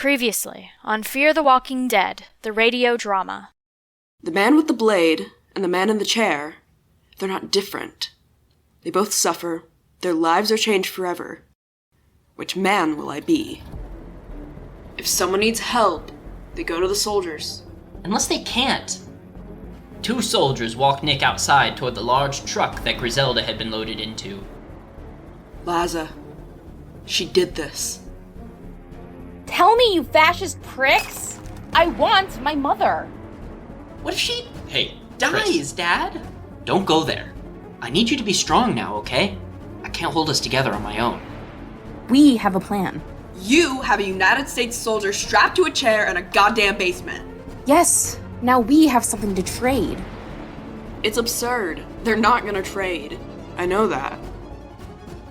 Previously, on Fear the Walking Dead, the radio drama. The man with the blade and the man in the chair, they're not different. They both suffer, their lives are changed forever. Which man will I be? If someone needs help, they go to the soldiers. Unless they can't. 2 soldiers walk Nick outside toward the large truck that Griselda had been loaded into. Liza, she did this. Tell me, you fascist pricks! I want my mother! What if she dies, Dad? Don't go there. I need you to be strong now, okay? I can't hold us together on my own. We have a plan. You have a United States soldier strapped to a chair in a goddamn basement. Yes, now we have something to trade. It's absurd. They're not gonna trade. I know that.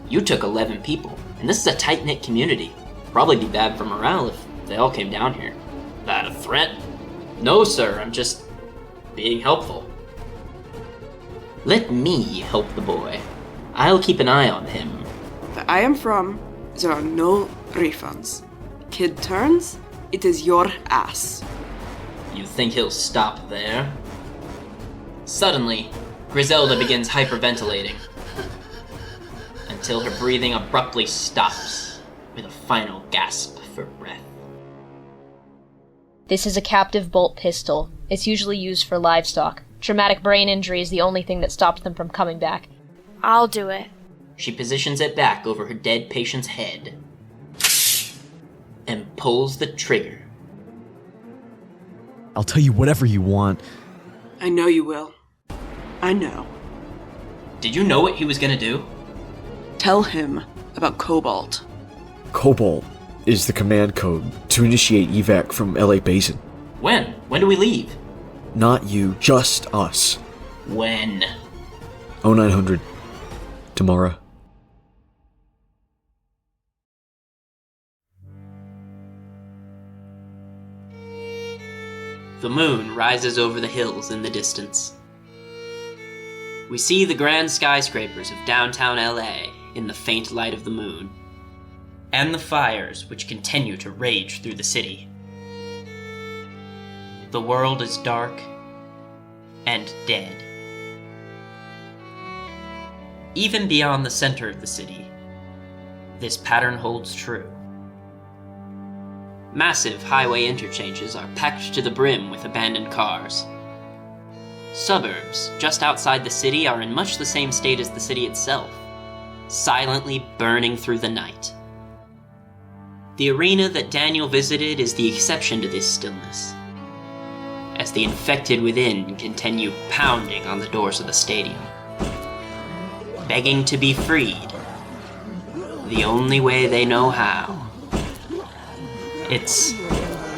You took 11 people, and this is a tight-knit community. Probably be bad for morale if they all came down here. That a threat? No, sir, I'm just being helpful. Let me help the boy. I'll keep an eye on him. Where I am from, there are no refunds. Kid turns, it is your ass. You think he'll stop there? Suddenly, Griselda begins hyperventilating until her breathing abruptly stops with a final gasp for breath. This is a captive bolt pistol. It's usually used for livestock. Traumatic brain injury is the only thing that stops them from coming back. I'll do it. She positions it back over her dead patient's head and pulls the trigger. I'll tell you whatever you want. I know you will. I know. Did you know what he was gonna do? Tell him about Cobalt. Cobalt is the command code to initiate Evac from LA Basin. When? When do we leave? Not you, just us. When? 0900. Tomorrow. The moon rises over the hills in the distance. We see the grand skyscrapers of downtown LA in the faint light of the moon, and the fires which continue to rage through the city. The world is dark and dead. Even beyond the center of the city, this pattern holds true. Massive highway interchanges are packed to the brim with abandoned cars. Suburbs just outside the city are in much the same state as the city itself, silently burning through the night. The arena that Daniel visited is the exception to this stillness, as the infected within continue pounding on the doors of the stadium, begging to be freed, the only way they know how. It's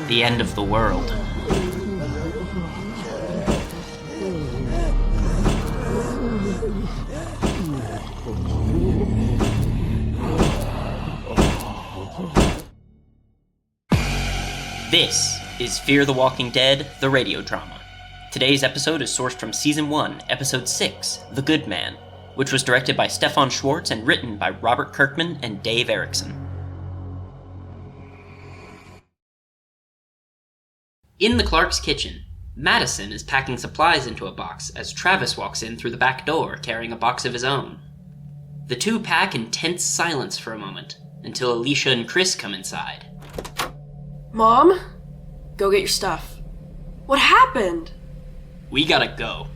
the end of the world. This is Fear the Walking Dead, the radio drama. Today's episode is sourced from Season 1, Episode 6, The Good Man, which was directed by Stefan Schwartz and written by Robert Kirkman and Dave Erickson. In the Clark's kitchen, Madison is packing supplies into a box as Travis walks in through the back door carrying a box of his own. The two pack in tense silence for a moment, until Alicia and Chris come inside. Mom? Go get your stuff. What happened? We gotta go.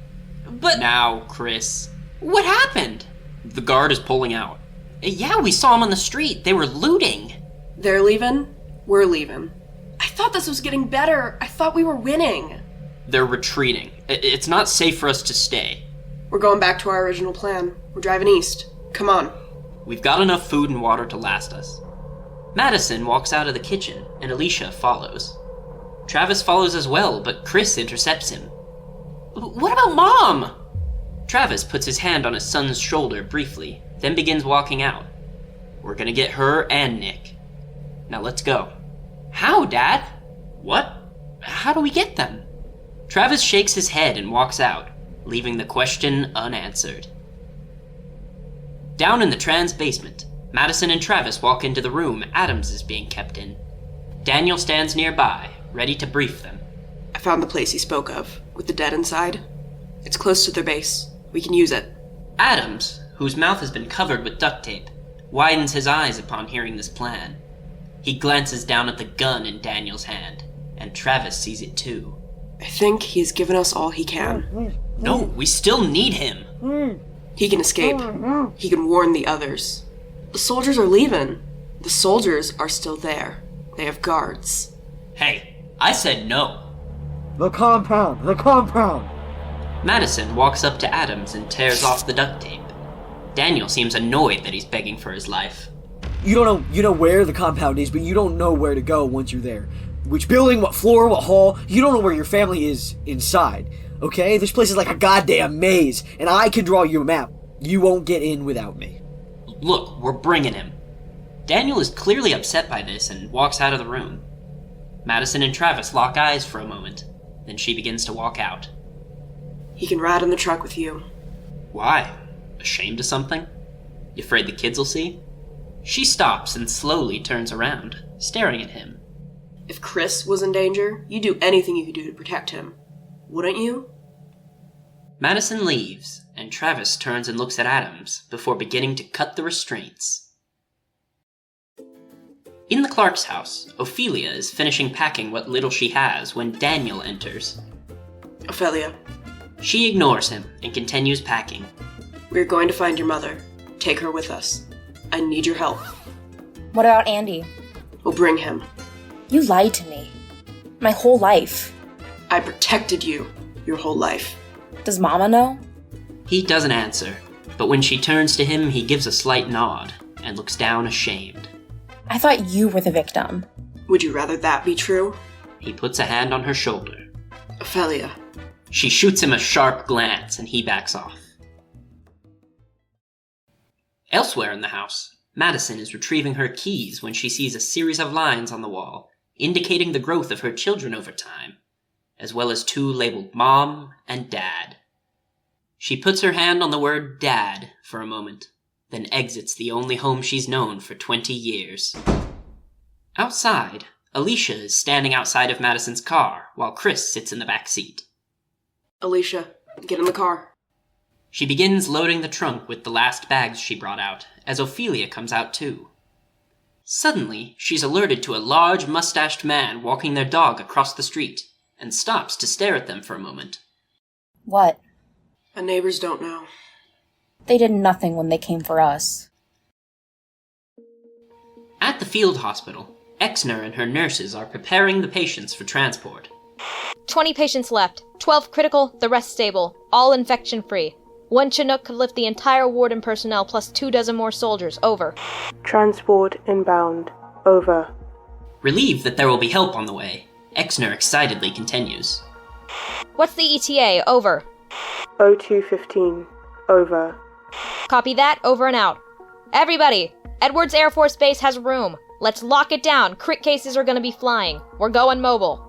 But... Now, Chris. What happened? The guard is pulling out. Yeah, we saw him on the street. They were looting. They're leaving? We're leaving. I thought this was getting better. I thought we were winning. They're retreating. It's not safe for us to stay. We're going back to our original plan. We're driving east. Come on. We've got enough food and water to last us. Madison walks out of the kitchen, and Alicia follows. Travis follows as well, but Chris intercepts him. What about Mom? Travis puts his hand on his son's shoulder briefly, then begins walking out. We're gonna get her and Nick. Now let's go. How, Dad? What? How do we get them? Travis shakes his head and walks out, leaving the question unanswered. Down in the Strand's basement, Madison and Travis walk into the room Adams is being kept in. Daniel stands nearby, ready to brief them. I found the place he spoke of, with the dead inside. It's close to their base. We can use it. Adams, whose mouth has been covered with duct tape, widens his eyes upon hearing this plan. He glances down at the gun in Daniel's hand, and Travis sees it too. I think he has given us all he can. No, we still need him. He can escape. He can warn the others. The soldiers are leaving. The soldiers are still there. They have guards. Hey, I said no. The compound! Madison walks up to Adams and tears off the duct tape. Daniel seems annoyed that he's begging for his life. You know where the compound is, but you don't know where to go once you're there. Which building, what floor, what hall, you don't know where your family is inside. Okay? This place is like a goddamn maze, and I can draw you a map. You won't get in without me. Look, we're bringing him. Daniel is clearly upset by this and walks out of the room. Madison and Travis lock eyes for a moment, then she begins to walk out. He can ride in the truck with you. Why? Ashamed of something? You afraid the kids will see? She stops and slowly turns around, staring at him. If Chris was in danger, you'd do anything you could do to protect him. Wouldn't you? Madison leaves, and Travis turns and looks at Adams before beginning to cut the restraints. In the Clark's house, Ofelia is finishing packing what little she has when Daniel enters. Ofelia, She ignores him and continues packing. we're going to find your mother. Take her with us. I need your help. What about Andy? We'll bring him. You lied to me. My whole life. I protected you your whole life. Does Mama know? He doesn't answer, but when she turns to him, he gives a slight nod and looks down ashamed. I thought you were the victim. Would you rather that be true? He puts a hand on her shoulder. Ofelia, She shoots him a sharp glance and he backs off. Elsewhere in the house, Madison is retrieving her keys when she sees a series of lines on the wall, indicating the growth of her children over time, as well as two labeled Mom and Dad. She puts her hand on the word Dad for a moment, then exits the only home she's known for 20 years. Outside, Alicia is standing outside of Madison's car, while Chris sits in the back seat. Alicia, get in the car. She begins loading the trunk with the last bags she brought out, as Ofelia comes out too. Suddenly, she's alerted to a large mustached man walking their dog across the street, and stops to stare at them for a moment. What? The neighbors don't know. They did nothing when they came for us. At the field hospital, Exner and her nurses are preparing the patients for transport. 20 patients left. 12 critical, the rest stable. All infection-free. 1 Chinook could lift the entire ward and personnel plus 24 more soldiers. Over. Transport inbound. Over. Relieved that there will be help on the way, Exner excitedly continues. What's the ETA? Over. 0215. Over. Copy that. Over and out. Everybody! Edwards Air Force Base has room. Let's lock it down. Crit cases are gonna be flying. We're going mobile.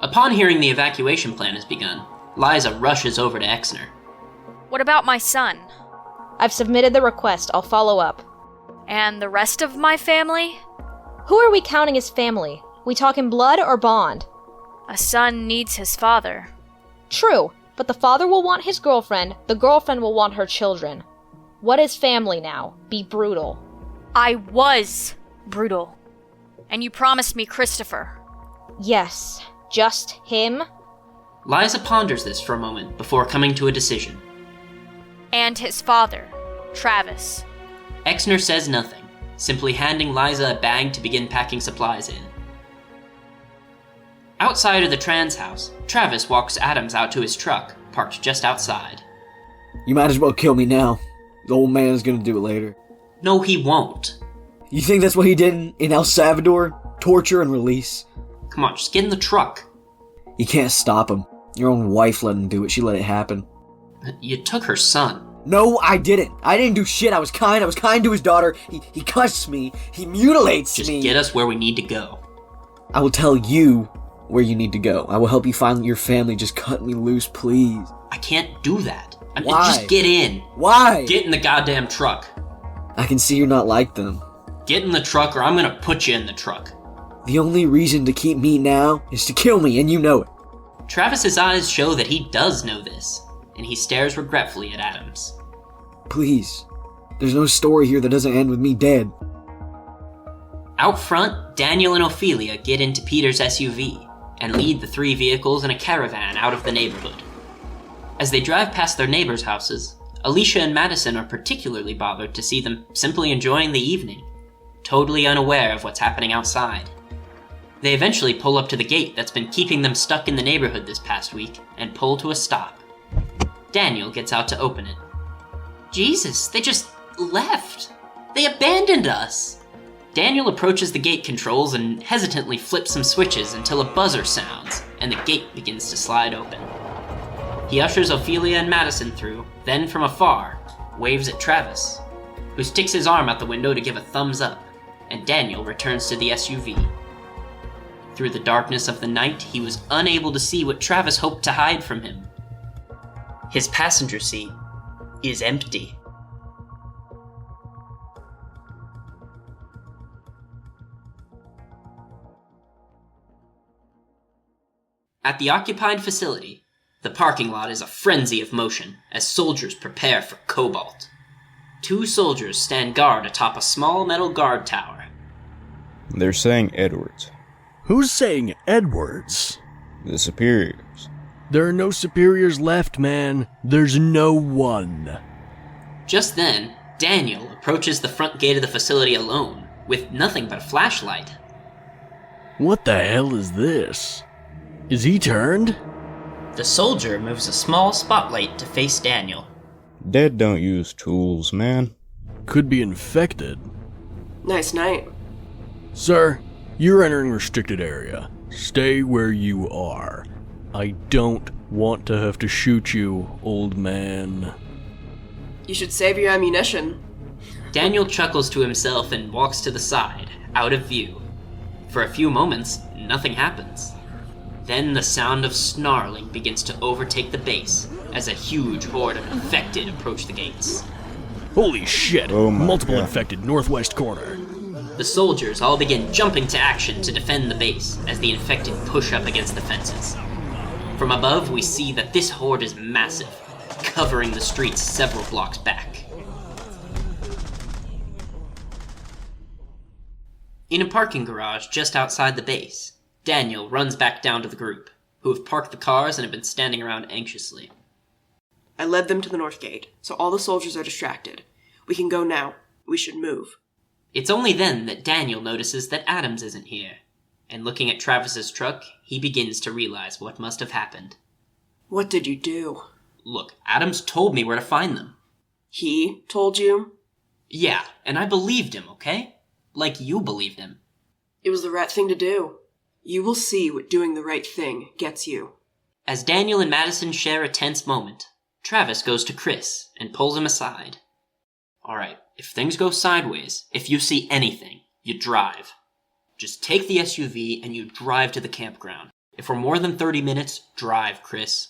Upon hearing the evacuation plan has begun, Liza rushes over to Exner. What about my son? I've submitted the request. I'll follow up. And the rest of my family? Who are we counting as family? We talking blood or bond? A son needs his father. True, but the father will want his girlfriend, the girlfriend will want her children. What is family now? Be brutal. I was brutal. And you promised me Christopher. Yes, just him? Liza ponders this for a moment before coming to a decision. And his father, Travis. Exner says nothing, simply handing Liza a bag to begin packing supplies in. Outside of the trans house, Travis walks Adams out to his truck, parked just outside. You might as well kill me now. The old man's gonna do it later. No, he won't. You think that's what he did in El Salvador? Torture and release? Come on, just get in the truck. You can't stop him. Your own wife let him do it. She let it happen. You took her son. No, I didn't. I didn't do shit. I was kind to his daughter. He cussed me. He mutilates Just me. get us where we need to go. I will tell you where you need to go. I will help you find your family. Just cut me loose, please. I can't do that. Why? Just get in. Why? Get in the goddamn truck. I can see you're not like them. Get in the truck or I'm gonna put you in the truck. The only reason to keep me now is to kill me, and you know it. Travis's eyes show that he does know this, and he stares regretfully at Adams. Please. There's no story here that doesn't end with me dead. Out front, Daniel and Ofelia get into Peter's SUV and lead the 3 vehicles in a caravan out of the neighborhood. As they drive past their neighbors' houses, Alicia and Madison are particularly bothered to see them simply enjoying the evening, totally unaware of what's happening outside. They eventually pull up to the gate that's been keeping them stuck in the neighborhood this past week and pull to a stop. Daniel gets out to open it. Jesus, they just left. They abandoned us. Daniel approaches the gate controls and hesitantly flips some switches until a buzzer sounds and the gate begins to slide open. He ushers Ofelia and Madison through, then from afar, waves at Travis, who sticks his arm out the window to give a thumbs up, and Daniel returns to the SUV. Through the darkness of the night, he was unable to see what Travis hoped to hide from him. His passenger seat is empty. At the occupied facility, the parking lot is a frenzy of motion as soldiers prepare for cobalt. 2 soldiers stand guard atop a small metal guard tower. They're saying Edwards. Who's saying Edwards? The superiors. There are no superiors left, man. There's no one. Just then, Daniel approaches the front gate of the facility alone, with nothing but a flashlight. What the hell is this? Is he turned? The soldier moves a small spotlight to face Daniel. Dead don't use tools, man. Could be infected. Nice night. Sir, you're entering restricted area. Stay where you are. I don't want to have to shoot you, old man. You should save your ammunition. Daniel chuckles to himself and walks to the side, out of view. For a few moments, nothing happens. Then the sound of snarling begins to overtake the base as a huge horde of infected approach the gates. Holy shit! Oh my Multiple God. infected northwest corner. The soldiers all begin jumping to action to defend the base as the infected push up against the fences. From above, we see that this horde is massive, covering the streets several blocks back. In a parking garage just outside the base, Daniel runs back down to the group, who have parked the cars and have been standing around anxiously. I led them to the north gate, so all the soldiers are distracted. We can go now. We should move. It's only then that Daniel notices that Adams isn't here, and looking at Travis's truck, he begins to realize what must have happened. What did you do? Look, Adams told me where to find them. He told you? Yeah, and I believed him, okay? Like you believed him. It was the right thing to do. You will see what doing the right thing gets you. As Daniel and Madison share a tense moment, Travis goes to Chris and pulls him aside. Alright, if things go sideways, if you see anything, you drive. Just take the SUV and you drive to the campground. If we're more than 30 minutes, drive, Chris.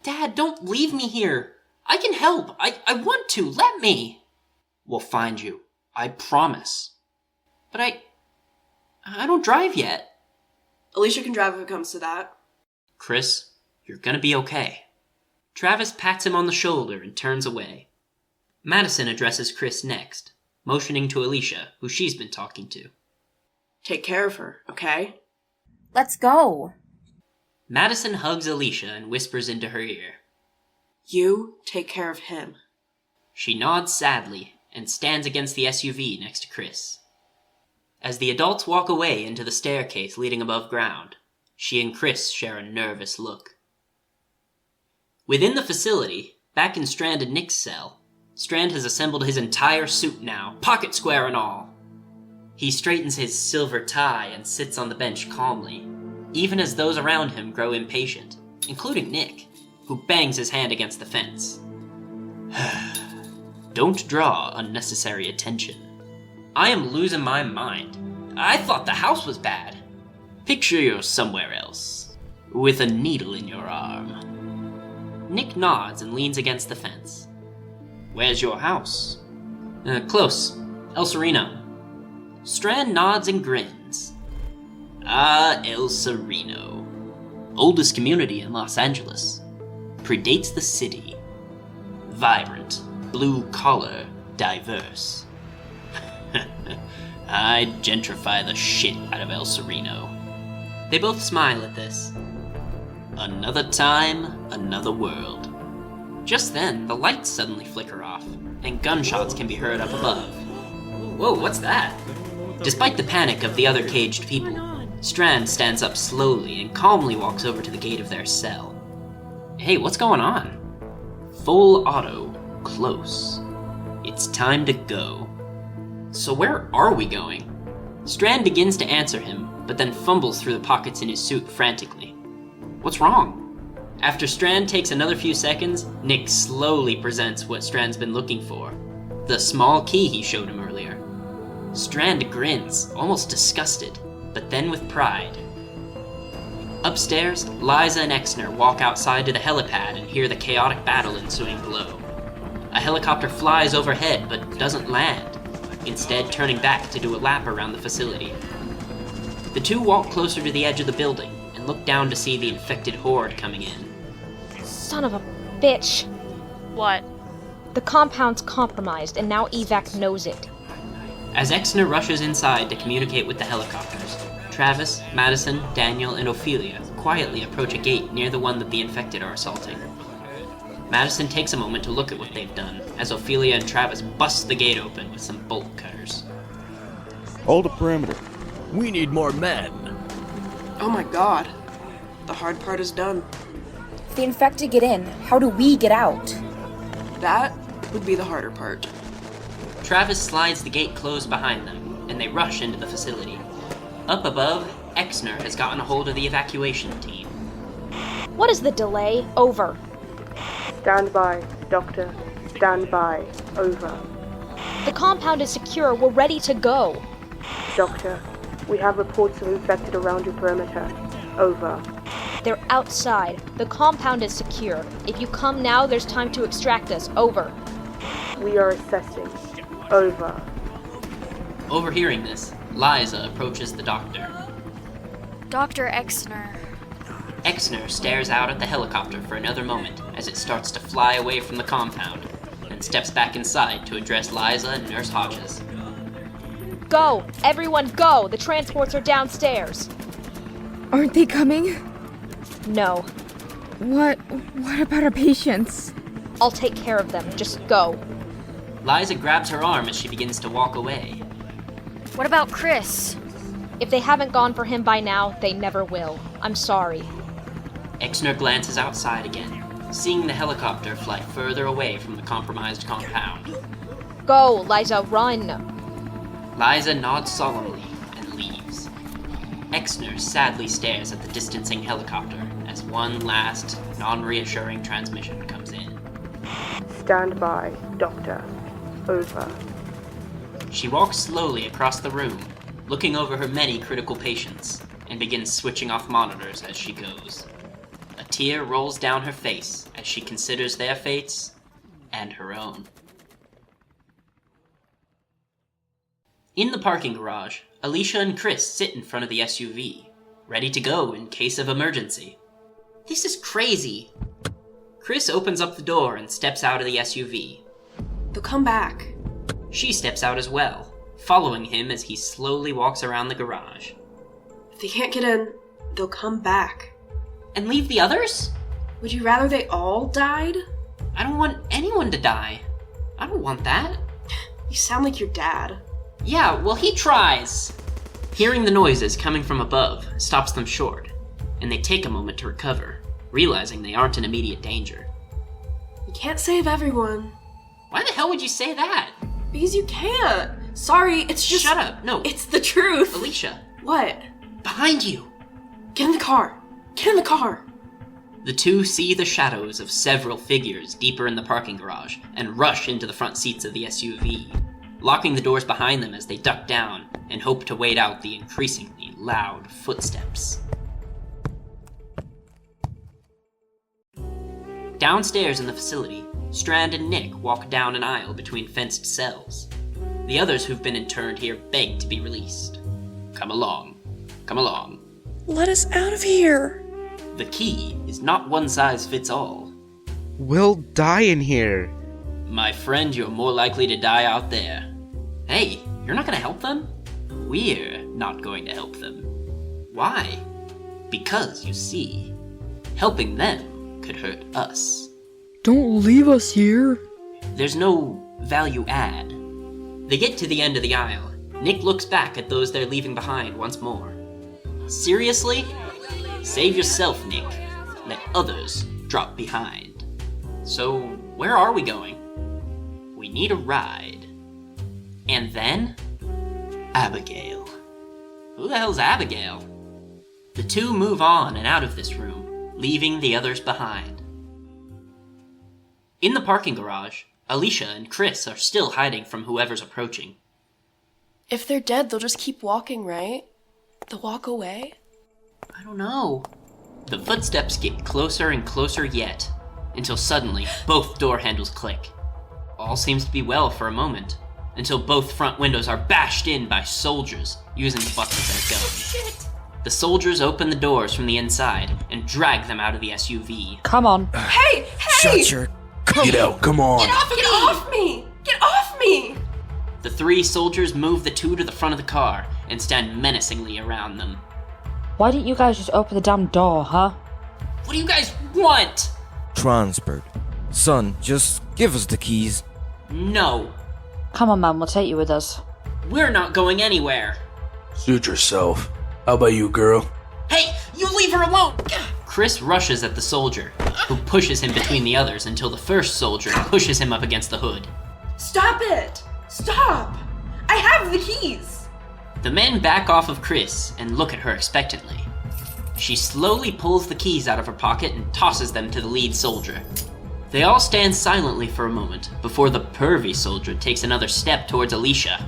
Dad, don't leave me here. I can help. I want to. Let me. We'll find you. I promise. But I don't drive yet. Alicia can drive if it comes to that. Chris, you're gonna be okay. Travis pats him on the shoulder and turns away. Madison addresses Chris next, motioning to Alicia, who she's been talking to. Take care of her, okay? Let's go. Madison hugs Alicia and whispers into her ear. You take care of him. She nods sadly and stands against the SUV next to Chris. As the adults walk away into the staircase leading above ground, she and Chris share a nervous look. Within the facility, back in Strand and Nick's cell, Strand has assembled his entire suit now, pocket square and all. He straightens his silver tie and sits on the bench calmly, even as those around him grow impatient, including Nick, who bangs his hand against the fence. Don't draw unnecessary attention. I am losing my mind. I thought the house was bad. Picture you're somewhere else, with a needle in your arm. Nick nods and leans against the fence. Where's your house? Close. El Sereno. Strand nods and grins. El Sereno. Oldest community in Los Angeles. Predates the city. Vibrant, blue-collar, diverse. I'd gentrify the shit out of El Sereno. They both smile at this. Another time, another world. Just then, the lights suddenly flicker off, and gunshots can be heard up above. Whoa, what's that? Despite the panic of the other caged people, Strand stands up slowly and calmly walks over to the gate of their cell. Hey, what's going on? Full auto, close. It's time to go. So where are we going? Strand begins to answer him, but then fumbles through the pockets in his suit frantically. What's wrong? After Strand takes another few seconds, Nick slowly presents what Strand's been looking for. The small key he showed him earlier. Strand grins, almost disgusted, but then with pride. Upstairs, Liza and Exner walk outside to the helipad and hear the chaotic battle ensuing below. A helicopter flies overhead but doesn't land, instead turning back to do a lap around the facility. The two walk closer to the edge of the building and look down to see the infected horde coming in. Son of a bitch. What? The compound's compromised, and now Evac knows it. As Exner rushes inside to communicate with the helicopters, Travis, Madison, Daniel, and Ofelia quietly approach a gate near the one that the infected are assaulting. Madison takes a moment to look at what they've done, as Ofelia and Travis bust the gate open with some bolt cutters. Hold the perimeter. We need more men. Oh my god. The hard part is done. If the infected get in, how do we get out? That would be the harder part. Travis slides the gate closed behind them, and they rush into the facility. Up above, Exner has gotten a hold of the evacuation team. What is the delay? Over. Stand by, Doctor. Stand by. Over. The compound is secure. We're ready to go. Doctor, we have reports of infected around your perimeter. Over. They're outside. The compound is secure. If you come now, there's time to extract us. Over. We are assessing. Over. Overhearing this, Liza approaches the doctor. Dr. Exner. Exner stares out at the helicopter for another moment as it starts to fly away from the compound, then steps back inside to address Liza and Nurse Hodges. Go! Everyone go! The transports are downstairs. Aren't they coming? No. What about our patients? I'll take care of them. Just go. Liza grabs her arm as she begins to walk away. What about Chris? If they haven't gone for him by now, they never will. I'm sorry. Exner glances outside again, seeing the helicopter fly further away from the compromised compound. Go, Liza, run! Liza nods solemnly and leaves. Exner sadly stares at the distancing helicopter as one last, non-reassuring transmission comes in. Stand by, Doctor. Over. She walks slowly across the room, looking over her many critical patients, and begins switching off monitors as she goes. A tear rolls down her face as she considers their fates and her own. In the parking garage, Alicia and Chris sit in front of the SUV, ready to go in case of emergency. This is crazy. Chris opens up the door and steps out of the SUV. They'll come back. She steps out as well, following him as he slowly walks around the garage. If they can't get in, they'll come back. And leave the others? Would you rather they all died? I don't want anyone to die. I don't want that. You sound like your dad. Yeah, well, he tries. Hearing the noises coming from above stops them short, and they take a moment to recover, realizing they aren't in immediate danger. You can't save everyone. Why the hell would you say that? Because you can't. Sorry, it's just... Shut up, no. It's the truth. Alicia. What? Behind you. Get in the car. Get in the car. The two see the shadows of several figures deeper in the parking garage and rush into the front seats of the SUV, locking the doors behind them as they duck down and hope to wait out the increasingly loud footsteps. Downstairs in the facility, Strand and Nick walk down an aisle between fenced cells. The others who've been interned here beg to be released. Come along. Come along. Let us out of here. The key is not one size fits all. We'll die in here. My friend, you're more likely to die out there. Hey, you're not gonna help them? We're not going to help them. Why? Because, you see, helping them could hurt us. Don't leave us here. There's no value add. They get to the end of the aisle. Nick looks back at those they're leaving behind once more. Seriously? Save yourself, Nick. Let others drop behind. So, where are we going? We need a ride. And then? Abigail. Who the hell's Abigail? The two move on and out of this room, leaving the others behind. In the parking garage, Alicia and Chris are still hiding from whoever's approaching. If they're dead, they'll just keep walking, right? They'll walk away? I don't know. The footsteps get closer and closer yet, until suddenly both door handles click. All seems to be well for a moment, until both front windows are bashed in by soldiers using the butts of their guns. Shit! The soldiers open the doors from the inside and drag them out of the SUV. Come on. Hey! Shut your... Get out, come on. Get off me! Get off me! The three soldiers move the two to the front of the car and stand menacingly around them. Why didn't you guys just open the damn door, huh? What do you guys want? Transport. Son, just give us the keys. No. Come on, man, we'll take you with us. We're not going anywhere. Suit yourself. How about you, girl? Hey, you leave her alone! Chris rushes at the soldier, who pushes him between the others until the first soldier pushes him up against the hood. Stop it! Stop! I have the keys! The men back off of Chris and look at her expectantly. She slowly pulls the keys out of her pocket and tosses them to the lead soldier. They all stand silently for a moment before the pervy soldier takes another step towards Alicia.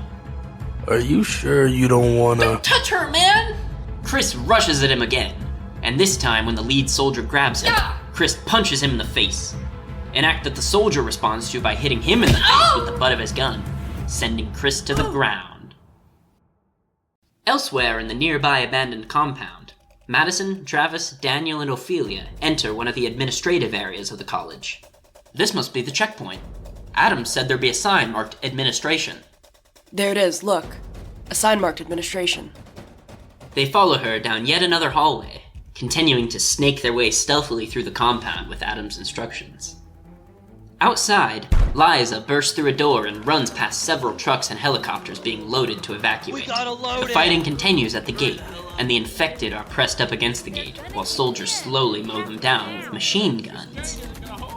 Are you sure you don't wanna... Don't touch her, man! Chris rushes at him again, and this time when the lead soldier grabs him, Chris punches him in the face. An act that the soldier responds to by hitting him in the face with the butt of his gun, sending Chris to the ground. Elsewhere in the nearby abandoned compound, Madison, Travis, Daniel, and Ofelia enter one of the administrative areas of the college. This must be the checkpoint. Adams said there'd be a sign marked Administration. There it is, look. A sign marked Administration. They follow her down yet another hallway, continuing to snake their way stealthily through the compound with Adams' instructions. Outside, Liza bursts through a door and runs past several trucks and helicopters being loaded to evacuate. The fighting continues at the gate, and the infected are pressed up against the gate, while soldiers slowly mow them down with machine guns.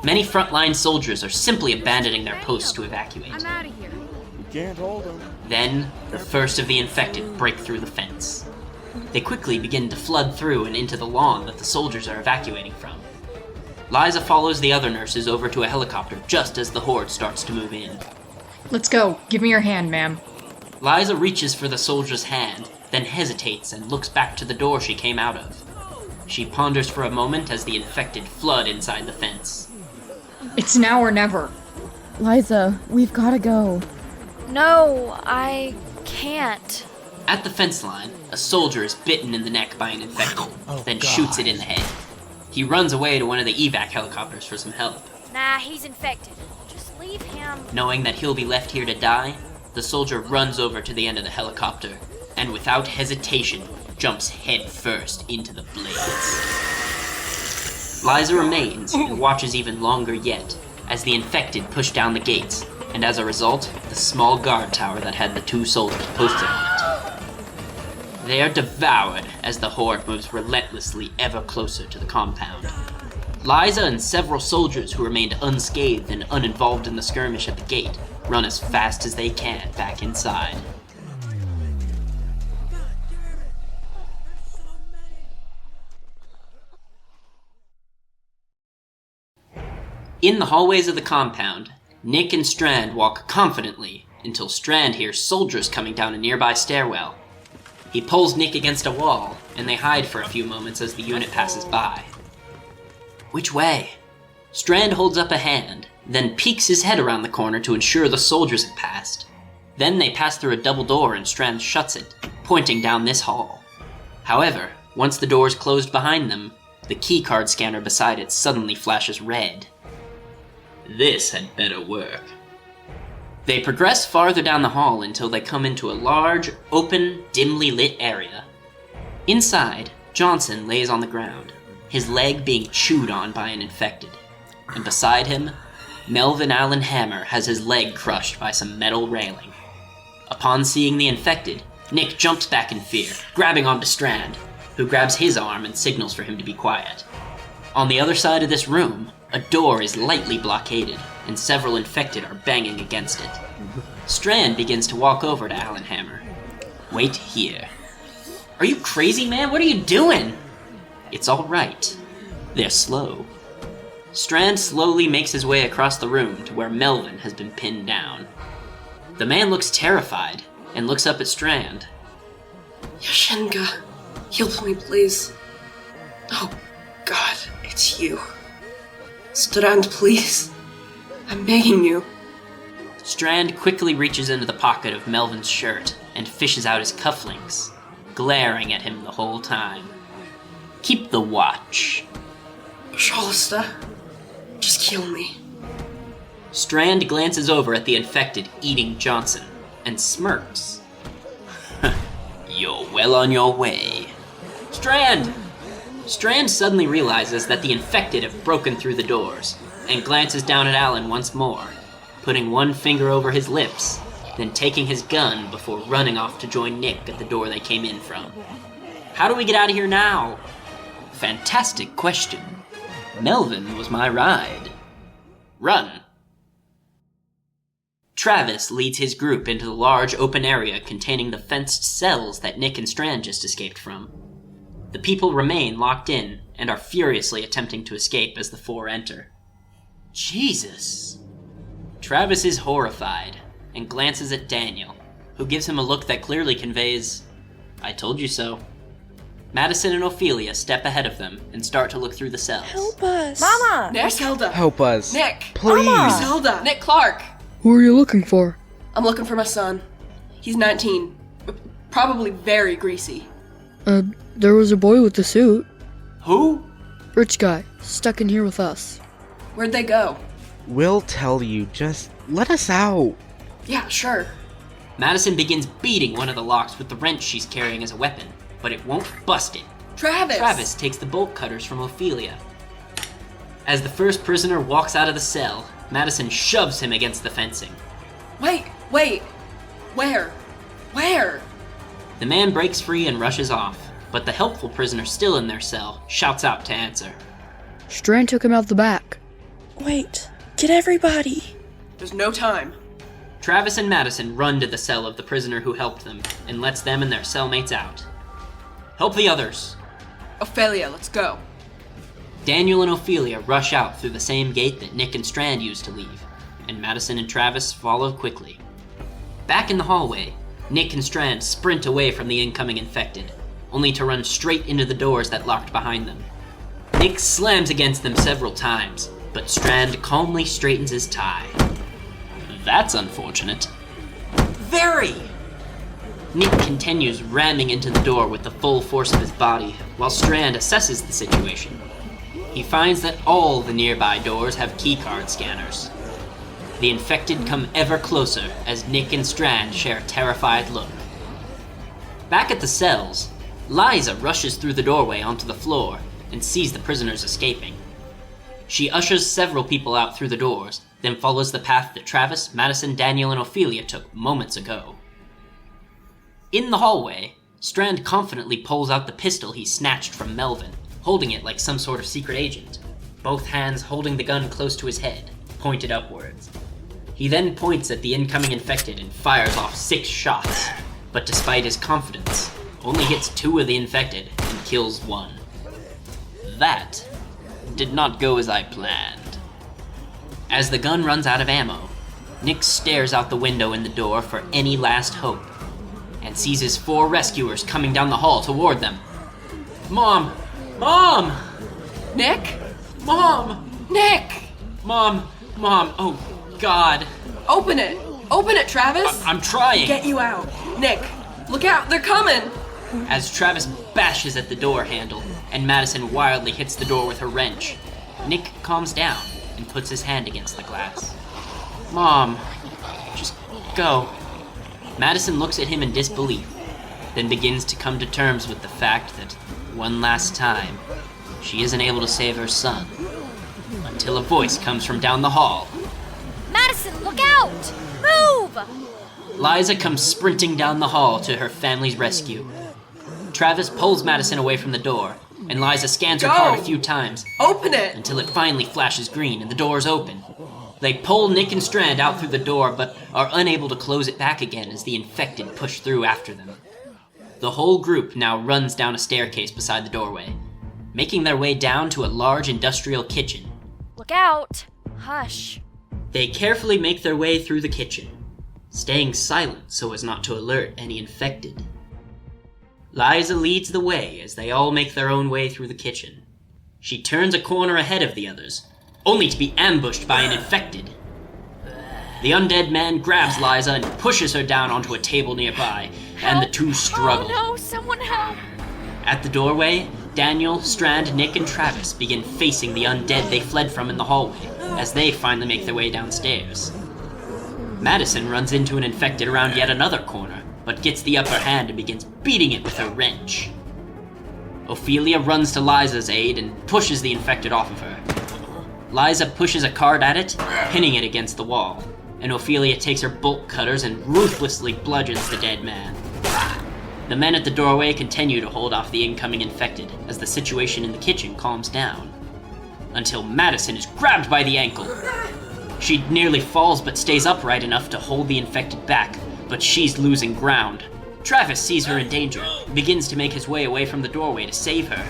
Many frontline soldiers are simply abandoning their posts to evacuate. I'm out of here. We can't hold them. Then, the first of the infected break through the fence. They quickly begin to flood through and into the lawn that the soldiers are evacuating from. Liza follows the other nurses over to a helicopter just as the horde starts to move in. Let's go. Give me your hand, ma'am. Liza reaches for the soldier's hand, then hesitates and looks back to the door she came out of. She ponders for a moment as the infected flood inside the fence. It's now or never. Liza, we've gotta go. No, I can't. At the fence line, a soldier is bitten in the neck by an infected, then shoots it in the head. He runs away to one of the evac helicopters for some help. Nah, he's infected. Just leave him. Knowing that he'll be left here to die, the soldier runs over to the end of the helicopter, and without hesitation, jumps head first into the blades. Liza remains and watches even longer yet, as the infected push down the gates, and as a result, the small guard tower that had the two soldiers posted on it. They are devoured as the horde moves relentlessly ever closer to the compound. Liza and several soldiers who remained unscathed and uninvolved in the skirmish at the gate run as fast as they can back inside. In the hallways of the compound, Nick and Strand walk confidently until Strand hears soldiers coming down a nearby stairwell. He pulls Nick against a wall, and they hide for a few moments as the unit passes by. Which way? Strand holds up a hand, then peeks his head around the corner to ensure the soldiers have passed. Then they pass through a double door and Strand shuts it, pointing down this hall. However, once the doors closed behind them, the keycard scanner beside it suddenly flashes red. This had better work. They progress farther down the hall until they come into a large, open, dimly lit area. Inside, Johnson lays on the ground, his leg being chewed on by an infected. And beside him, Melvin Allen Hammer has his leg crushed by some metal railing. Upon seeing the infected, Nick jumps back in fear, grabbing onto Strand, who grabs his arm and signals for him to be quiet. On the other side of this room, a door is lightly blockaded, and several infected are banging against it. Strand begins to walk over to Allen Hammer. Wait here. Are you crazy, man? What are you doing? It's all right. They're slow. Strand slowly makes his way across the room to where Melvin has been pinned down. The man looks terrified and looks up at Strand. Yashenga, heal me, please. Oh, God, it's you. Strand, please. I'm begging you. Strand quickly reaches into the pocket of Melvin's shirt and fishes out his cufflinks, glaring at him the whole time. Keep the watch. Shalista, just kill me. Strand glances over at the infected eating Johnson and smirks. You're well on your way. Strand! Strand suddenly realizes that the infected have broken through the doors and glances down at Allen once more, putting one finger over his lips, then taking his gun before running off to join Nick at the door they came in from. How do we get out of here now? Fantastic question. Melvin was my ride. Run. Travis leads his group into the large open area containing the fenced cells that Nick and Strand just escaped from. The people remain locked in and are furiously attempting to escape as the four enter. Jesus. Travis is horrified and glances at Daniel, who gives him a look that clearly conveys, I told you so. Madison and Ofelia step ahead of them and start to look through the cells. Help us. Mama! Nick? Zelda. Help us. Nick. Please. Mama. Zelda. Nick Clark. Who are you looking for? I'm looking for my son. He's 19. Probably very greasy. There was a boy with the suit. Who? Rich guy, stuck in here with us. Where'd they go? We'll tell you, just let us out. Yeah, sure. Madison begins beating one of the locks with the wrench she's carrying as a weapon, but it won't bust it. Travis takes the bolt cutters from Ofelia. As the first prisoner walks out of the cell, Madison shoves him against the fencing. Wait! Where? The man breaks free and rushes off, but the helpful prisoner still in their cell shouts out to answer. Strand took him out the back. Wait, get everybody. There's no time. Travis and Madison run to the cell of the prisoner who helped them and lets them and their cellmates out. Help the others. Ofelia, let's go. Daniel and Ofelia rush out through the same gate that Nick and Strand used to leave, and Madison and Travis follow quickly. Back in the hallway, Nick and Strand sprint away from the incoming infected, only to run straight into the doors that locked behind them. Nick slams against them several times, but Strand calmly straightens his tie. That's unfortunate. Very! Nick continues ramming into the door with the full force of his body, while Strand assesses the situation. He finds that all the nearby doors have keycard scanners. The infected come ever closer as Nick and Strand share a terrified look. Back at the cells, Liza rushes through the doorway onto the floor and sees the prisoners escaping. She ushers several people out through the doors, then follows the path that Travis, Madison, Daniel, and Ofelia took moments ago. In the hallway, Strand confidently pulls out the pistol he snatched from Melvin, holding it like some sort of secret agent, both hands holding the gun close to his head, pointed upwards. He then points at the incoming infected and fires off 6 shots, but despite his confidence, only hits 2 of the infected and kills 1. That did not go as I planned. As the gun runs out of ammo, Nick stares out the window in the door for any last hope, and sees his 4 rescuers coming down the hall toward them. Mom! Mom! Nick? Mom! Nick! Mom! Oh, God. Open it, Travis! I'm trying. Get you out. Nick, look out, they're coming! as Travis bashes at the door handle and Madison wildly hits the door with her wrench. Nick calms down and puts his hand against the glass. Mom, just go. Madison looks at him in disbelief, then begins to come to terms with the fact that one last time, she isn't able to save her son, until a voice comes from down the hall. Madison, look out! Move! Liza comes sprinting down the hall to her family's rescue. Travis pulls Madison away from the door, and Liza scans her card a few times. Open it! Until it finally flashes green and the door is open. They pull Nick and Strand out through the door, but are unable to close it back again as the infected push through after them. The whole group now runs down a staircase beside the doorway, making their way down to a large industrial kitchen. Look out! Hush. They carefully make their way through the kitchen, staying silent so as not to alert any infected. Liza leads the way as they all make their own way through the kitchen. She turns a corner ahead of the others, only to be ambushed by an infected. The undead man grabs Liza and pushes her down onto a table nearby, and the two struggle. Oh no, someone help! At the doorway, Daniel, Strand, Nick, and Travis begin facing the undead they fled from in the hallway, as they finally make their way downstairs. Madison runs into an infected around yet another corner, but gets the upper hand and begins beating it with her wrench. Ofelia runs to Liza's aid and pushes the infected off of her. Liza pushes a card at it, pinning it against the wall, and Ofelia takes her bolt cutters and ruthlessly bludgeons the dead man. The men at the doorway continue to hold off the incoming infected as the situation in the kitchen calms down, until Madison is grabbed by the ankle. She nearly falls but stays upright enough to hold the infected back, but she's losing ground. Travis sees her in danger and begins to make his way away from the doorway to save her,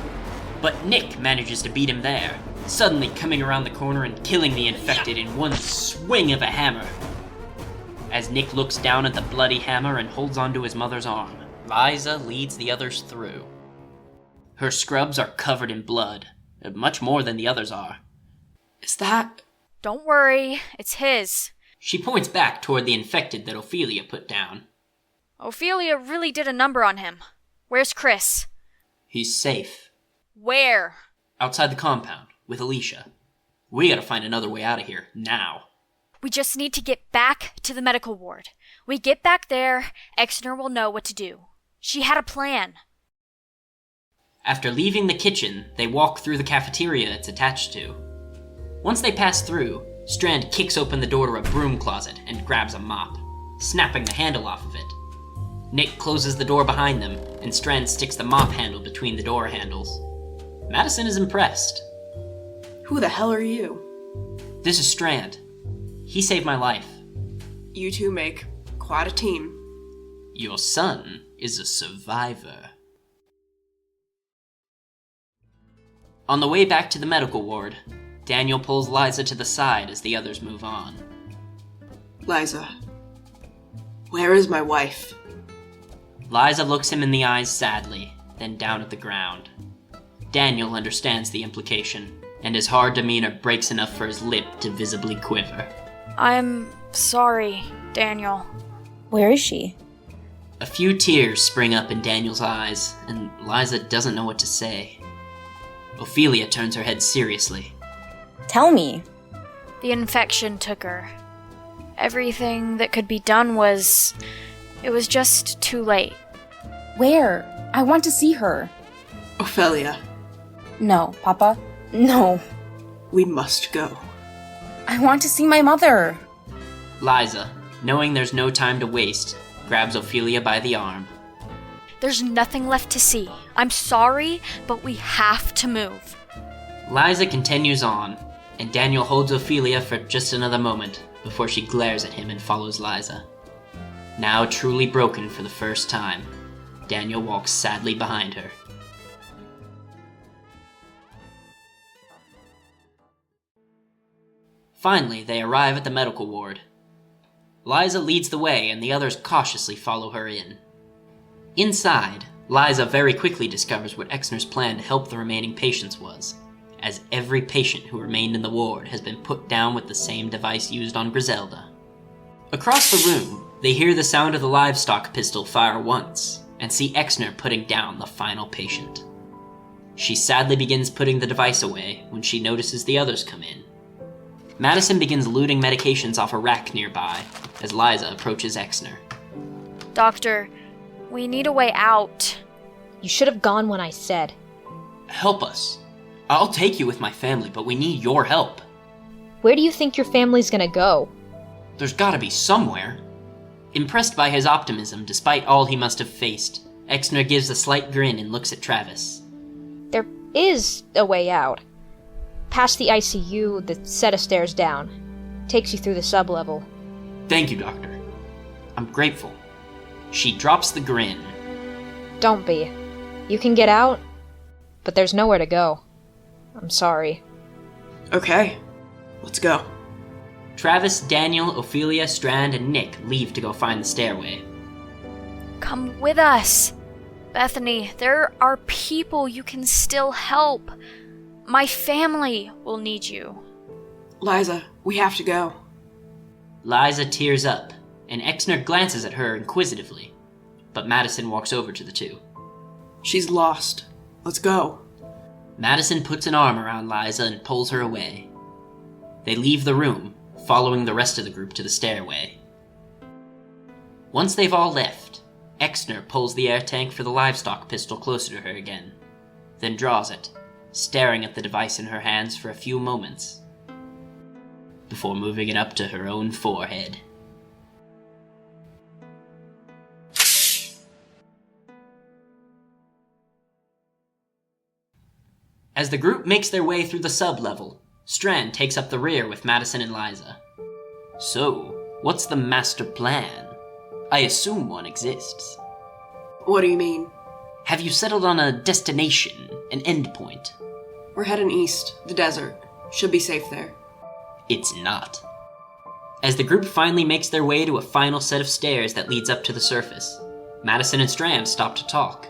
but Nick manages to beat him there, suddenly coming around the corner and killing the infected in one swing of a hammer. As Nick looks down at the bloody hammer and holds onto his mother's arm, Liza leads the others through. Her scrubs are covered in blood, much more than the others are. Is that... Don't worry, it's his. She points back toward the infected that Ofelia put down. Ofelia really did a number on him. Where's Chris? He's safe. Where? Outside the compound, with Alicia. We gotta find another way out of here, now. We just need to get back to the medical ward. We get back there, Exner will know what to do. She had a plan. After leaving the kitchen, they walk through the cafeteria it's attached to. Once they pass through, Strand kicks open the door to a broom closet and grabs a mop, snapping the handle off of it. Nick closes the door behind them, and Strand sticks the mop handle between the door handles. Madison is impressed. Who the hell are you? This is Strand. He saved my life. You two make quite a team. Your son is a survivor. On the way back to the medical ward, Daniel pulls Liza to the side as the others move on. Liza, where is my wife? Liza looks him in the eyes sadly, then down at the ground. Daniel understands the implication, and his hard demeanor breaks enough for his lip to visibly quiver. I'm sorry, Daniel. Where is she? A few tears spring up in Daniel's eyes, and Liza doesn't know what to say. Ofelia turns her head seriously. Tell me. The infection took her. Everything that could be done was... It was just too late. Where? I want to see her. Ofelia. No, Papa. No. We must go. I want to see my mother. Liza, knowing there's no time to waste, grabs Ofelia by the arm. There's nothing left to see. I'm sorry, but we have to move. Liza continues on, and Daniel holds Ofelia for just another moment before she glares at him and follows Liza. Now truly broken for the first time, Daniel walks sadly behind her. Finally, they arrive at the medical ward. Liza leads the way, and the others cautiously follow her in. Inside, Liza very quickly discovers what Exner's plan to help the remaining patients was, as every patient who remained in the ward has been put down with the same device used on Griselda. Across the room, they hear the sound of the livestock pistol fire once, and see Exner putting down the final patient. She sadly begins putting the device away when she notices the others come in. Madison begins looting medications off a rack nearby as Liza approaches Exner. Doctor, we need a way out. You should have gone when I said. Help us. I'll take you with my family, but we need your help. Where do you think your family's gonna go? There's gotta be somewhere. Impressed by his optimism despite all he must have faced, Exner gives a slight grin and looks at Travis. There is a way out. Past the ICU, the set of stairs down. Takes you through the sublevel. Thank you, Doctor. I'm grateful. She drops the grin. Don't be. You can get out, but there's nowhere to go. I'm sorry. Okay, let's go. Travis, Daniel, Ofelia, Strand, and Nick leave to go find the stairway. Come with us. Bethany, there are people you can still help. My family will need you. Liza, we have to go. Liza tears up, and Exner glances at her inquisitively, but Madison walks over to the two. She's lost. Let's go. Madison puts an arm around Liza and pulls her away. They leave the room, following the rest of the group to the stairway. Once they've all left, Exner pulls the air tank for the livestock pistol closer to her again, then draws it, staring at the device in her hands for a few moments, before moving it up to her own forehead. As the group makes their way through the sub-level, Strand takes up the rear with Madison and Liza. So, what's the master plan? I assume one exists. What do you mean? Have you settled on a destination, an endpoint? We're heading east, the desert. Should be safe there. It's not. As the group finally makes their way to a final set of stairs that leads up to the surface, Madison and Strand stop to talk.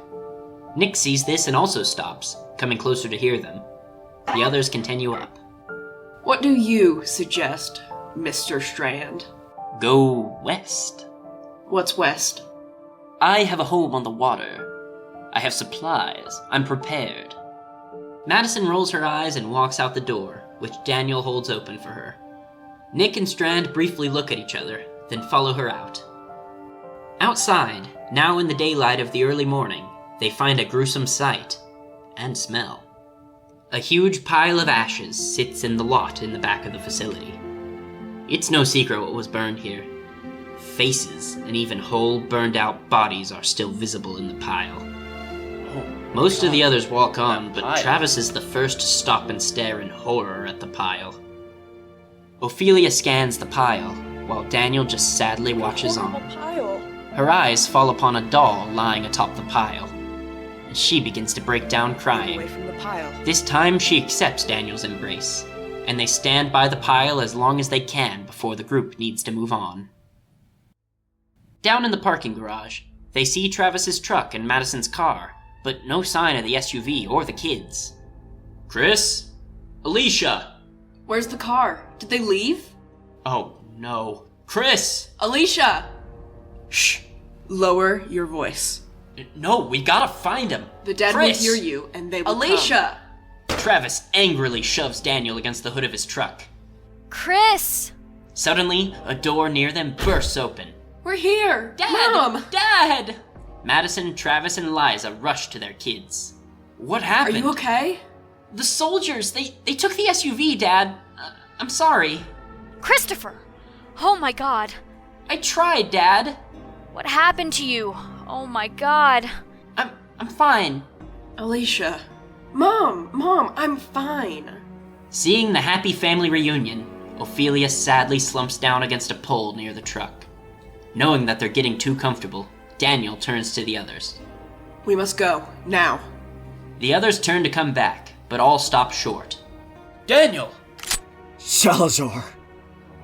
Nick sees this and also stops, coming closer to hear them. The others continue up. What do you suggest, Mr. Strand? Go west. What's west? I have a home on the water. I have supplies. I'm prepared. Madison rolls her eyes and walks out the door, which Daniel holds open for her. Nick and Strand briefly look at each other, then follow her out. Outside, now in the daylight of the early morning, they find a gruesome sight and smell. A huge pile of ashes sits in the lot in the back of the facility. It's no secret what was burned here. Faces and even whole burned out bodies are still visible in the pile. Most of the others walk on, but Travis is the first to stop and stare in horror at the pile. Ofelia scans the pile, while Daniel just sadly watches on. Her eyes fall upon a doll lying atop the pile, and she begins to break down crying. Away from the pile. This time she accepts Daniel's embrace, and they stand by the pile as long as they can before the group needs to move on. Down in the parking garage, they see Travis's truck and Madison's car, but no sign of the SUV or the kids. Chris? Alicia! Where's the car? Did they leave? Oh, no. Chris! Alicia! Shh! Lower your voice. No, we gotta find him. The dead will hear you, and they will Alicia! Travis angrily shoves Daniel against the hood of his truck. Chris! Suddenly, a door near them bursts open. We're here! Dad! Mom! Dad! Madison, Travis, and Liza rush to their kids. What happened? Are you okay? The soldiers, they took the SUV, Dad. I'm sorry. Christopher! Oh my god. I tried, Dad. What happened to you? Oh my god. I'm fine. Alicia. Mom, I'm fine. Seeing the happy family reunion, Ofelia sadly slumps down against a pole near the truck. Knowing that they're getting too comfortable, Daniel turns to the others. We must go, now. The others turn to come back, but all stop short. Daniel! Salazar!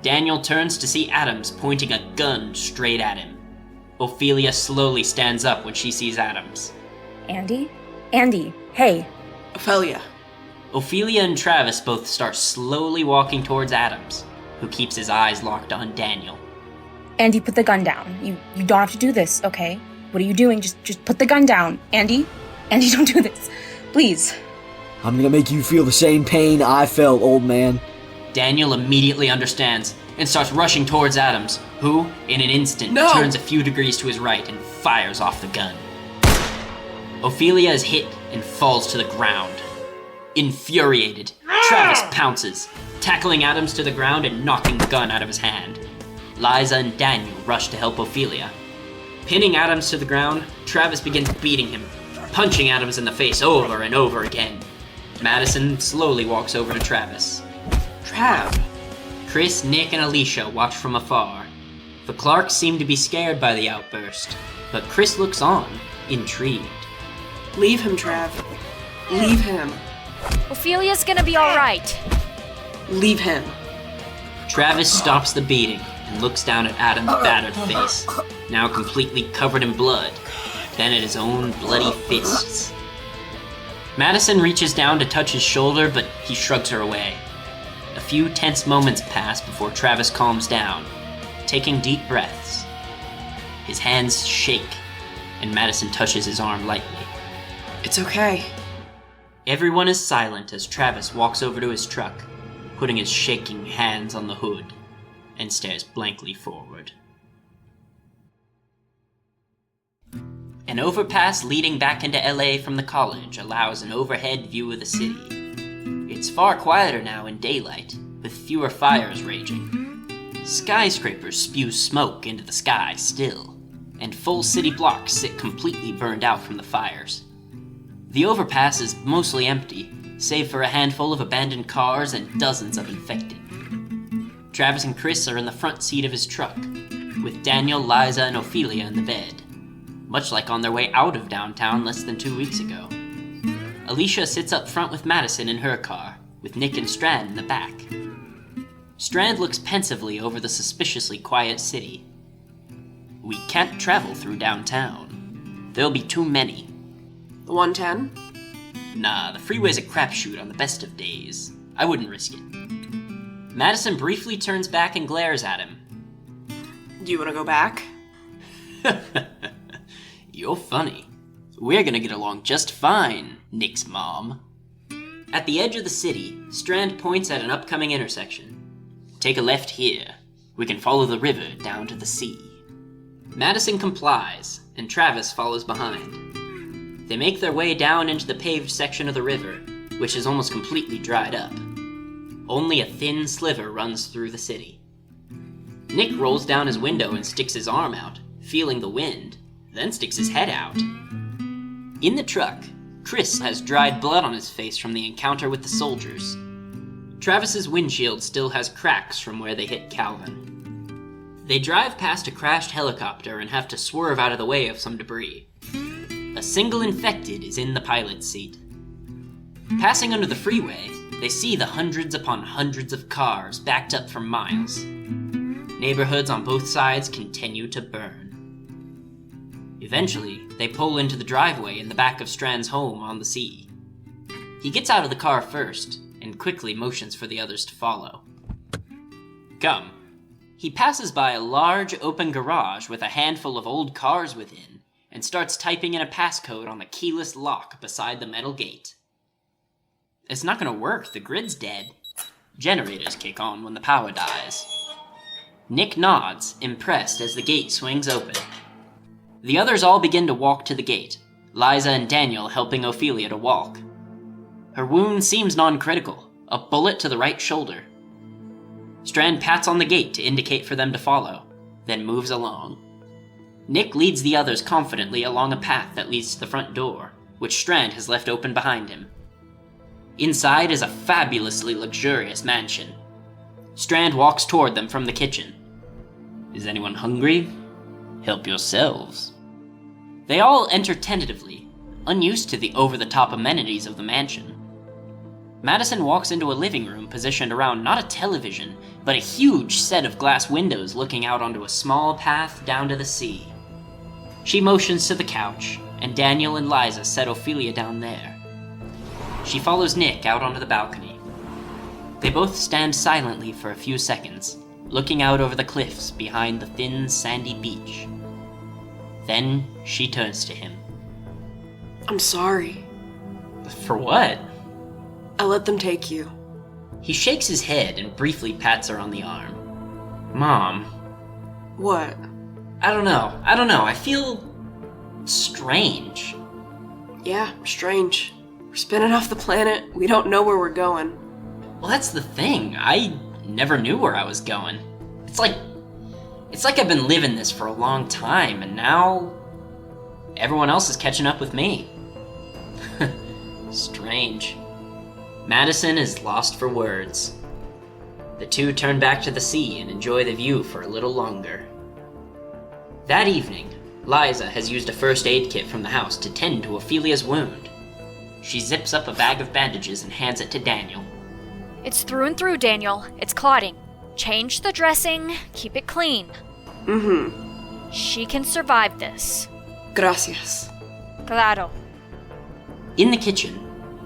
Daniel turns to see Adams pointing a gun straight at him. Ofelia slowly stands up when she sees Adams. Andy? Andy, hey. Ofelia. Ofelia and Travis both start slowly walking towards Adams, who keeps his eyes locked on Daniel. Andy, put the gun down. You don't have to do this, okay? What are you doing? Just put the gun down. Andy, don't do this. Please. I'm gonna make you feel the same pain I felt, old man. Daniel immediately understands and starts rushing towards Adams, who, in an instant, turns a few degrees to his right and fires off the gun. Ofelia is hit and falls to the ground. Infuriated, Travis pounces, tackling Adams to the ground and knocking the gun out of his hand. Liza and Daniel rush to help Ofelia. Pinning Adams to the ground, Travis begins beating him, punching Adams in the face over and over again. Madison slowly walks over to Travis. Trav. Chris, Nick, and Alicia watch from afar. The Clarks seem to be scared by the outburst, but Chris looks on, intrigued. Leave him, Trav. Leave him. Ophelia's gonna be alright. Leave him. Travis stops the beating and looks down at Adam's battered face, now completely covered in blood, then at his own bloody fists. Madison reaches down to touch his shoulder, but he shrugs her away. A few tense moments pass before Travis calms down, taking deep breaths. His hands shake, and Madison touches his arm lightly. It's okay. Everyone is silent as Travis walks over to his truck, putting his shaking hands on the hood, and stares blankly forward. An overpass leading back into LA from the college allows an overhead view of the city. It's far quieter now in daylight, with fewer fires raging. Skyscrapers spew smoke into the sky still, and full city blocks sit completely burned out from the fires. The overpass is mostly empty, save for a handful of abandoned cars and dozens of infected. Travis and Chris are in the front seat of his truck, with Daniel, Liza, and Ofelia in the bed, much like on their way out of downtown less than 2 weeks ago. Alicia sits up front with Madison in her car, with Nick and Strand in the back. Strand looks pensively over the suspiciously quiet city. We can't travel through downtown. There'll be too many. The 110? Nah, the freeway's a crapshoot on the best of days. I wouldn't risk it. Madison briefly turns back and glares at him. Do you want to go back? You're funny. We're gonna get along just fine, Nick's mom. At the edge of the city, Strand points at an upcoming intersection. Take a left here. We can follow the river down to the sea. Madison complies, and Travis follows behind. They make their way down into the paved section of the river, which is almost completely dried up. Only a thin sliver runs through the city. Nick rolls down his window and sticks his arm out, feeling the wind, then sticks his head out. In the truck, Chris has dried blood on his face from the encounter with the soldiers. Travis's windshield still has cracks from where they hit Calvin. They drive past a crashed helicopter and have to swerve out of the way of some debris. A single infected is in the pilot's seat. Passing under the freeway, they see the hundreds upon hundreds of cars backed up for miles. Neighborhoods on both sides continue to burn. Eventually, they pull into the driveway in the back of Strand's home on the sea. He gets out of the car first, and quickly motions for the others to follow. Come. He passes by a large open garage with a handful of old cars within, and starts typing in a passcode on the keyless lock beside the metal gate. It's not gonna work, the grid's dead. Generators kick on when the power dies. Nick nods, impressed, as the gate swings open. The others all begin to walk to the gate, Liza and Daniel helping Ofelia to walk. Her wound seems non-critical, a bullet to the right shoulder. Strand pats on the gate to indicate for them to follow, then moves along. Nick leads the others confidently along a path that leads to the front door, which Strand has left open behind him. Inside is a fabulously luxurious mansion. Strand walks toward them from the kitchen. Is anyone hungry? Help yourselves. They all enter tentatively, unused to the over-the-top amenities of the mansion. Madison walks into a living room positioned around not a television, but a huge set of glass windows looking out onto a small path down to the sea. She motions to the couch, and Daniel and Liza set Ofelia down there. She follows Nick out onto the balcony. They both stand silently for a few seconds, looking out over the cliffs behind the thin, sandy beach. Then she turns to him. I'm sorry. For what? I let them take you. He shakes his head and briefly pats her on the arm. Mom. What? I don't know. I feel strange. Yeah, strange. We're spinning off the planet. We don't know where we're going. Well, that's the thing. I never knew where I was going. It's like I've been living this for a long time, and now everyone else is catching up with me. Strange. Madison is lost for words. The two turn back to the sea and enjoy the view for a little longer. That evening, Liza has used a first aid kit from the house to tend to Ophelia's wound. She zips up a bag of bandages and hands it to Daniel. It's through and through, Daniel. It's clotting. Change the dressing, keep it clean. Mm-hmm. She can survive this. Gracias. Claro. In the kitchen,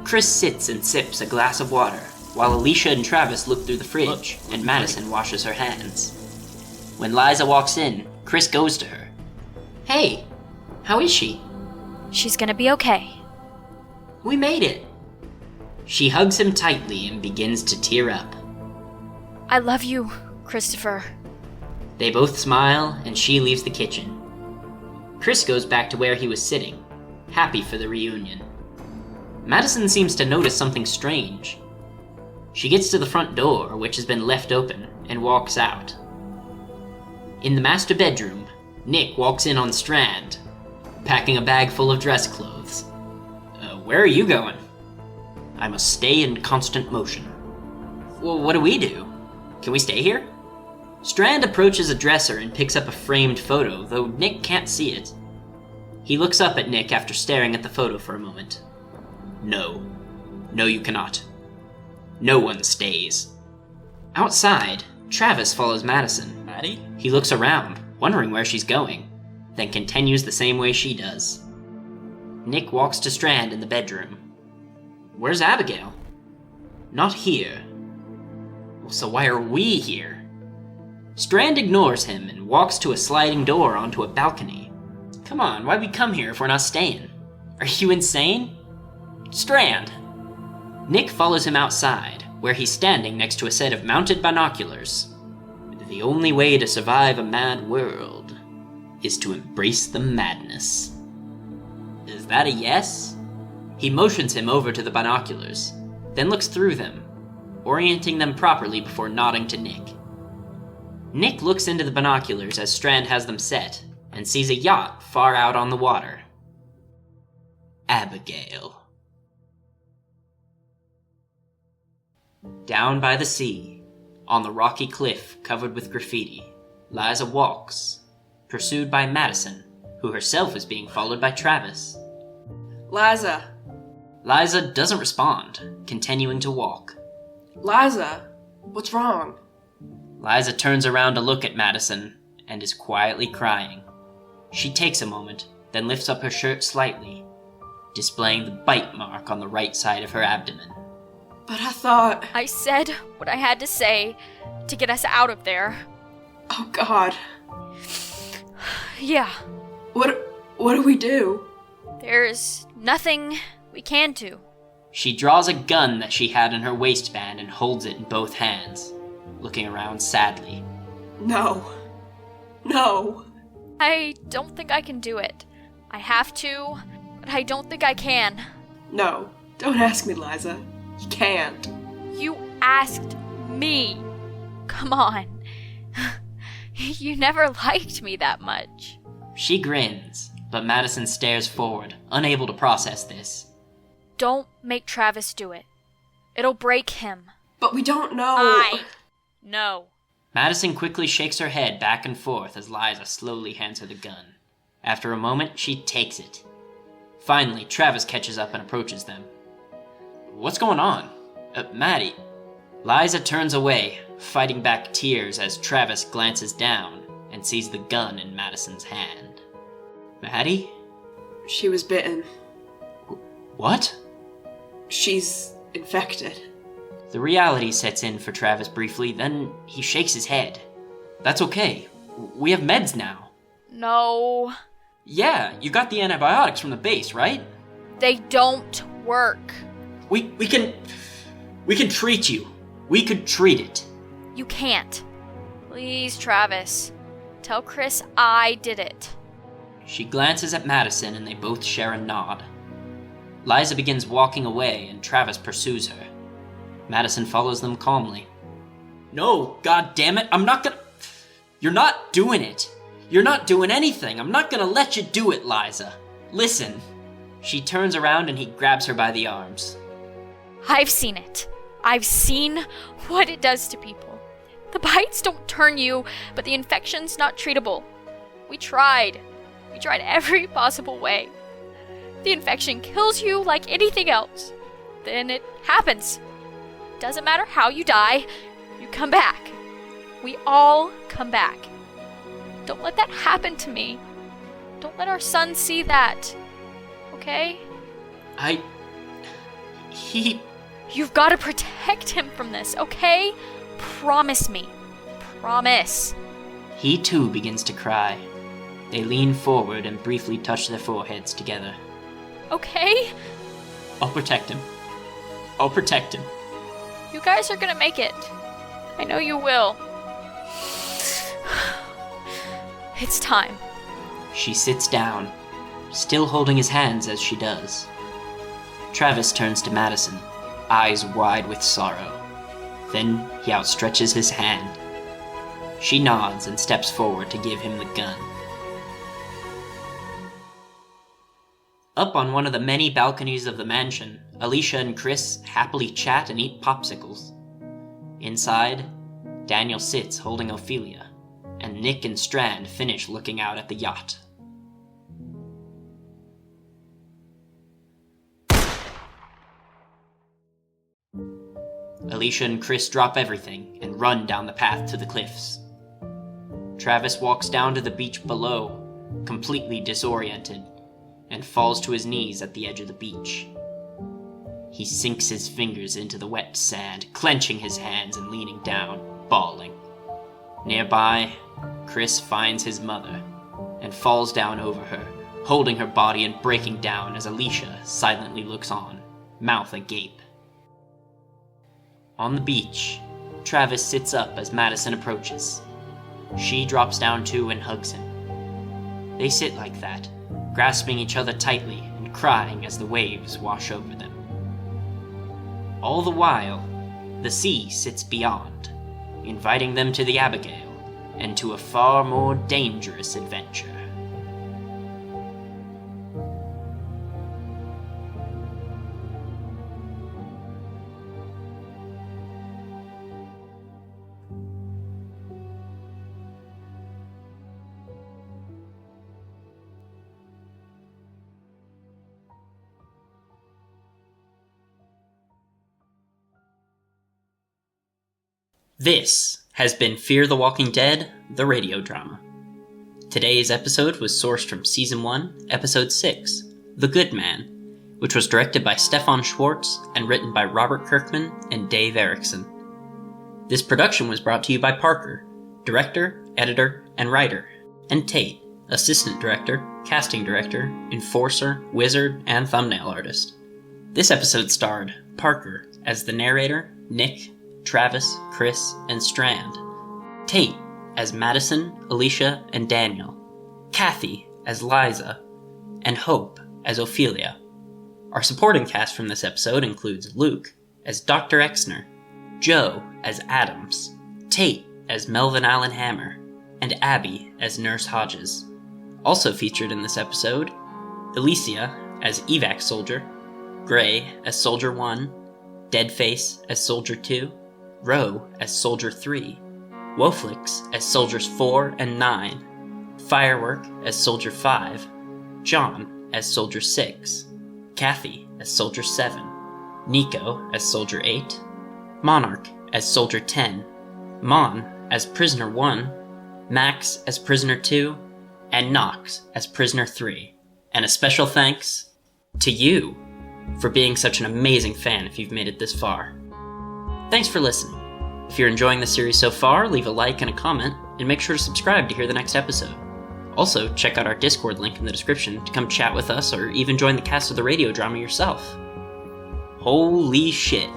Chris sits and sips a glass of water, while Alicia and Travis look through the fridge, and Madison washes her hands. When Liza walks in, Chris goes to her. Hey, how is she? She's gonna be okay. We made it. She hugs him tightly and begins to tear up. I love you, Christopher. They both smile, and she leaves the kitchen. Chris goes back to where he was sitting, happy for the reunion. Madison seems to notice something strange. She gets to the front door, which has been left open, and walks out. In the master bedroom, Nick walks in on Strand, packing a bag full of dress clothes. Where are you going? I must stay in constant motion. Well, what do we do? Can we stay here? Strand approaches a dresser and picks up a framed photo, though Nick can't see it. He looks up at Nick after staring at the photo for a moment. No. No, you cannot. No one stays. Outside, Travis follows Madison. Maddie? He looks around, wondering where she's going, then continues the same way she does. Nick walks to Strand in the bedroom. Where's Abigail? Not here. Well, so why are we here? Strand ignores him and walks to a sliding door onto a balcony. Come on, why'd we come here if we're not staying? Are you insane? Strand! Nick follows him outside, where he's standing next to a set of mounted binoculars. The only way to survive a mad world is to embrace the madness. Is that a yes? He motions him over to the binoculars, then looks through them, orienting them properly before nodding to Nick. Nick looks into the binoculars as Strand has them set, and sees a yacht far out on the water. Abigail. Down by the sea, on the rocky cliff covered with graffiti, Liza walks, pursued by Madison, who herself is being followed by Travis. Liza. Liza doesn't respond, continuing to walk. Liza, what's wrong? Liza turns around to look at Madison, and is quietly crying. She takes a moment, then lifts up her shirt slightly, displaying the bite mark on the right side of her abdomen. But I thought... I said what I had to say to get us out of there. Oh, God. Yeah. What do we do? There's nothing we can do. She draws a gun that she had in her waistband and holds it in both hands, looking around sadly. No. No. I don't think I can do it. I have to, but I don't think I can. No. Don't ask me, Liza. You can't. You asked me. Come on. You never liked me that much. She grins, but Madison stares forward, unable to process this. Don't make Travis do it. It'll break him. But we don't know. No. Madison quickly shakes her head back and forth as Liza slowly hands her the gun. After a moment, she takes it. Finally, Travis catches up and approaches them. What's going on? Maddie. Liza turns away, fighting back tears as Travis glances down and sees the gun in Madison's hand. Maddie? She was bitten. What? She's infected. The reality sets in for Travis briefly, then he shakes his head. That's okay. We have meds now. No. Yeah, you got the antibiotics from the base, right? They don't work. We can treat you. We could treat it. You can't. Please, Travis. Tell Chris I did it. She glances at Madison and they both share a nod. Liza begins walking away and Travis pursues her. Madison follows them calmly. No, god damn it, I'm not gonna... You're not doing it. You're not doing anything. I'm not gonna let you do it, Liza. Listen. She turns around and he grabs her by the arms. I've seen it. I've seen what it does to people. The bites don't turn you, but the infection's not treatable. We tried. We tried every possible way. The infection kills you like anything else. Then it happens. Doesn't matter how you die, you come back. We all come back. Don't let that happen to me. Don't let our son see that. Okay? You've got to protect him from this, okay? Promise me. Promise. He too begins to cry. They lean forward and briefly touch their foreheads together. Okay? I'll protect him. I'll protect him. You guys are gonna make it. I know you will. It's time. She sits down, still holding his hands as she does. Travis turns to Madison, eyes wide with sorrow. Then he outstretches his hand. She nods and steps forward to give him the gun. Up on one of the many balconies of the mansion, Alicia and Chris happily chat and eat popsicles. Inside, Daniel sits holding Ofelia, and Nick and Strand finish looking out at the yacht. Alicia and Chris drop everything and run down the path to the cliffs. Travis walks down to the beach below, completely disoriented, and falls to his knees at the edge of the beach. He sinks his fingers into the wet sand, clenching his hands and leaning down, bawling. Nearby, Chris finds his mother and falls down over her, holding her body and breaking down as Alicia silently looks on, mouth agape. On the beach, Travis sits up as Madison approaches. She drops down too and hugs him. They sit like that, grasping each other tightly and crying as the waves wash over them. All the while, the sea sits beyond, inviting them to the Abigail and to a far more dangerous adventure. This has been Fear the Walking Dead, the radio drama. Today's episode was sourced from Season 1, Episode 6, The Good Man, which was directed by Stefan Schwartz and written by Robert Kirkman and Dave Erickson. This production was brought to you by Parker, director, editor, and writer, and Tate, assistant director, casting director, enforcer, wizard, and thumbnail artist. This episode starred Parker as the narrator, Nick, Travis, Chris, and Strand, Tate as Madison, Alicia, and Daniel, Cathy as Liza, and Hope as Ofelia. Our supporting cast from this episode includes Luke as Dr. Exner, Joe as Adams, Tate as Melvin Allen Hammer, and Abby as Nurse Hodges. Also featured in this episode, Eleysia as Evac Soldier, Gray as Soldier 1, Deadface as Soldier 2, Roe as Soldier 3, Woflix as Soldiers 4 and 9, Firework as Soldier 5, John as Soldier 6, Cathy as Soldier 7, Niko as Soldier 8, Monarch as Soldier 10, Mon as Prisoner 1, Max as Prisoner 2, and Knox as Prisoner 3. And a special thanks to you for being such an amazing fan if you've made it this far. Thanks for listening. If you're enjoying the series so far, leave a like and a comment, and make sure to subscribe to hear the next episode. Also, check out our Discord link in the description to come chat with us or even join the cast of the radio drama yourself. Holy shit.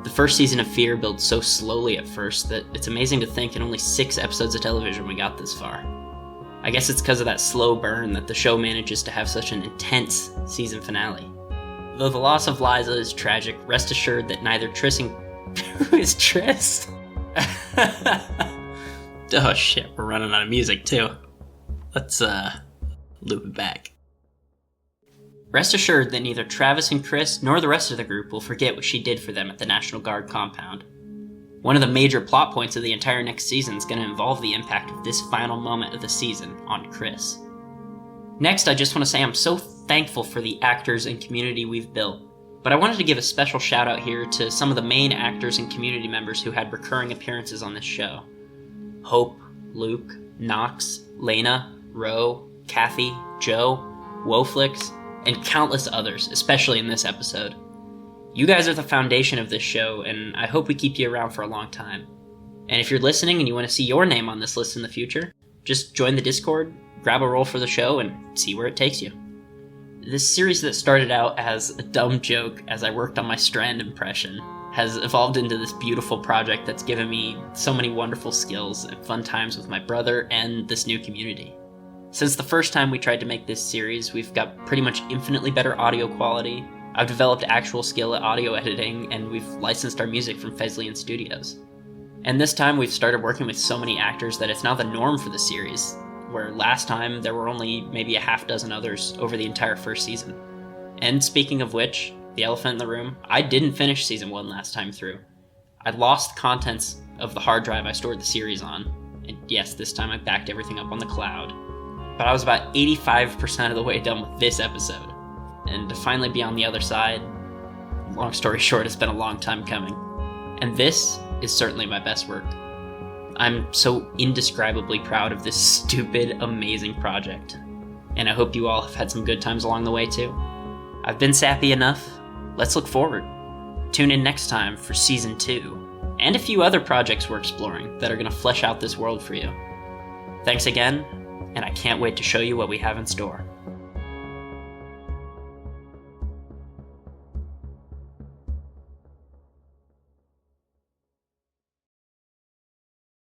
The first season of Fear builds so slowly at first that it's amazing to think in only 6 episodes of television we got this far. I guess it's because of that slow burn that the show manages to have such an intense season finale. Though the loss of Liza is tragic, rest assured that neither Triss and... Who is Triss? Oh shit, we're running out of music too. Let's loop it back. Rest assured that neither Travis and Chris nor the rest of the group will forget what she did for them at the National Guard compound. One of the major plot points of the entire next season is going to involve the impact of this final moment of the season on Chris. Next, I just want to say I'm so thankful for the actors and community we've built, but I wanted to give a special shout out here to some of the main actors and community members who had recurring appearances on this show. Hope, Luke, Knox, Lena, Ro, Cathy, Joe, Woflix, and countless others, especially in this episode. You guys are the foundation of this show, and I hope we keep you around for a long time. And if you're listening and you want to see your name on this list in the future, just join the Discord, grab a role for the show, and see where it takes you. This series that started out as a dumb joke as I worked on my Strand impression has evolved into this beautiful project that's given me so many wonderful skills and fun times with my brother and this new community. Since the first time we tried to make this series, we've got pretty much infinitely better audio quality. I've developed actual skill at audio editing, and we've licensed our music from Fesleyan Studios. And this time we've started working with so many actors that it's now the norm for the series, where last time there were only maybe a half dozen others over the entire first season. And speaking of which, the elephant in the room, I didn't finish season 1 last time through. I lost the contents of the hard drive I stored the series on, and yes, this time I backed everything up on the cloud. But I was about 85% of the way done with this episode. And to finally be on the other side, long story short, it's been a long time coming. And this is certainly my best work. I'm so indescribably proud of this stupid, amazing project. And I hope you all have had some good times along the way too. I've been sappy enough. Let's look forward. Tune in next time for Season 2, and a few other projects we're exploring that are going to flesh out this world for you. Thanks again, and I can't wait to show you what we have in store.